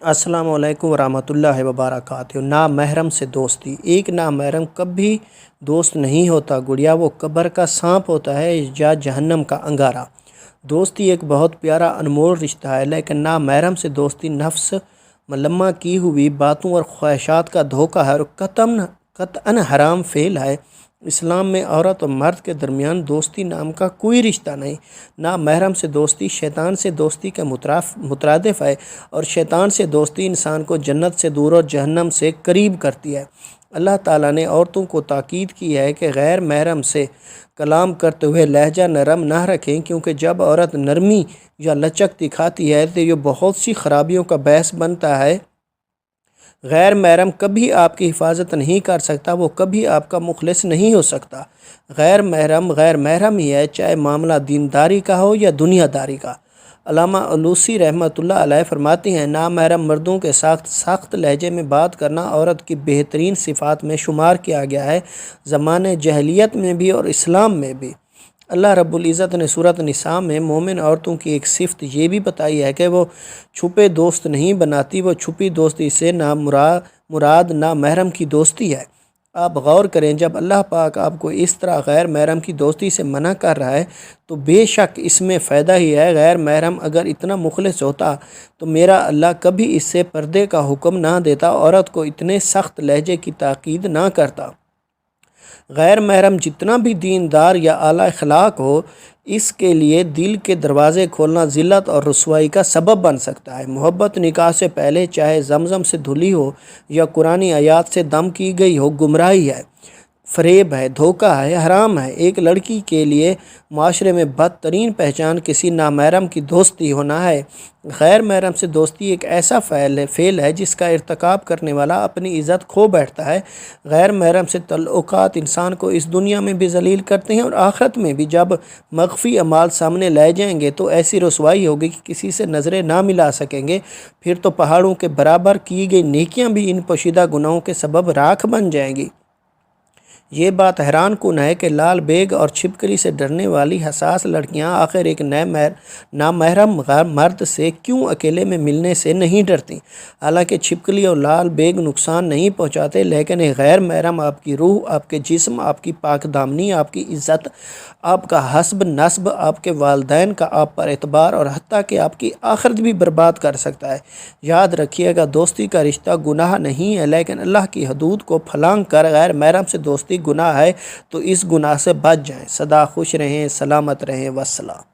السلام علیکم ورحمۃ اللہ وبرکاتہ۔ نامحرم سے دوستی۔ ایک نامحرم کبھی دوست نہیں ہوتا گڑیا، وہ قبر کا سانپ ہوتا ہے یا جہنم کا انگارہ۔ دوستی ایک بہت پیارا انمول رشتہ ہے، لیکن نامحرم سے دوستی نفس ملمہ کی ہوئی باتوں اور خواہشات کا دھوکہ ہے اور قطعاً حرام فعل ہے۔ اسلام میں عورت اور مرد کے درمیان دوستی نام کا کوئی رشتہ نہیں۔ نامحرم سے دوستی شیطان سے دوستی کا مترادف ہے، اور شیطان سے دوستی انسان کو جنت سے دور اور جہنم سے قریب کرتی ہے۔ اللہ تعالیٰ نے عورتوں کو تاکید کی ہے کہ غیر محرم سے کلام کرتے ہوئے لہجہ نرم نہ رکھیں، کیونکہ جب عورت نرمی یا لچک دکھاتی ہے تو یہ بہت سی خرابیوں کا باعث بنتا ہے۔ غیر محرم کبھی آپ کی حفاظت نہیں کر سکتا، وہ کبھی آپ کا مخلص نہیں ہو سکتا۔ غیر محرم ہی ہے، چاہے معاملہ دینداری کا ہو یا دنیا داری کا۔ علامہ علوسی رحمۃ اللہ علیہ فرماتے ہیں، نامحرم مردوں کے ساتھ سخت لہجے میں بات کرنا عورت کی بہترین صفات میں شمار کیا گیا ہے، زمانے جاہلیت میں بھی اور اسلام میں بھی۔ اللہ رب العزت نے سورۃ نساء میں مومن عورتوں کی ایک صفت یہ بھی بتائی ہے کہ وہ چھپے دوست نہیں بناتی، وہ چھپی دوستی سے مراد نامحرم کی دوستی ہے۔ آپ غور کریں، جب اللہ پاک آپ کو اس طرح غیر محرم کی دوستی سے منع کر رہا ہے تو بے شک اس میں فائدہ ہی ہے۔ غیر محرم اگر اتنا مخلص ہوتا تو میرا اللہ کبھی اس سے پردے کا حکم نہ دیتا، عورت کو اتنے سخت لہجے کی تاکید نہ کرتا۔ غیر محرم جتنا بھی دیندار یا اعلیٰ اخلاق ہو، اس کے لیے دل کے دروازے کھولنا ذلت اور رسوائی کا سبب بن سکتا ہے۔ محبت نکاح سے پہلے چاہے زمزم سے دھلی ہو یا قرآن آیات سے دم کی گئی ہو، گمراہی ہے، فریب ہے، دھوکہ ہے، حرام ہے۔ ایک لڑکی کے لیے معاشرے میں بدترین پہچان کسی نامحرم کی دوستی ہونا ہے۔ غیر محرم سے دوستی ایک ایسا فعل ہے جس کا ارتکاب کرنے والا اپنی عزت کھو بیٹھتا ہے۔ غیر محرم سے تعلقات انسان کو اس دنیا میں بھی ذلیل کرتے ہیں اور آخرت میں بھی۔ جب مخفی اعمال سامنے لائے جائیں گے تو ایسی رسوائی ہوگی کہ کسی سے نظریں نہ ملا سکیں گے، پھر تو پہاڑوں کے برابر کی گئی نیکیاں بھی ان پوشیدہ گناہوں کے سبب راکھ بن جائیں گی۔ یہ بات حیران کن ہے کہ لال بیگ اور چھپکلی سے ڈرنے والی حساس لڑکیاں آخر ایک نامحرم مرد سے کیوں اکیلے میں ملنے سے نہیں ڈرتیں۔ حالانکہ چھپکلی اور لال بیگ نقصان نہیں پہنچاتے، لیکن ایک غیر محرم آپ کی روح، آپ کے جسم، آپ کی پاک دامنی، آپ کی عزت، آپ کا حسب نسب، آپ کے والدین کا آپ پر اعتبار اور حتیٰ کہ آپ کی آخرت بھی برباد کر سکتا ہے۔ یاد رکھیے گا، دوستی کا رشتہ گناہ نہیں ہے، لیکن اللہ کی حدود کو پھلانگ کر غیر محرم سے دوستی گناہ ہے، تو اس گناہ سے بچ جائیں۔ سدا خوش رہیں، سلامت رہیں، والسلام۔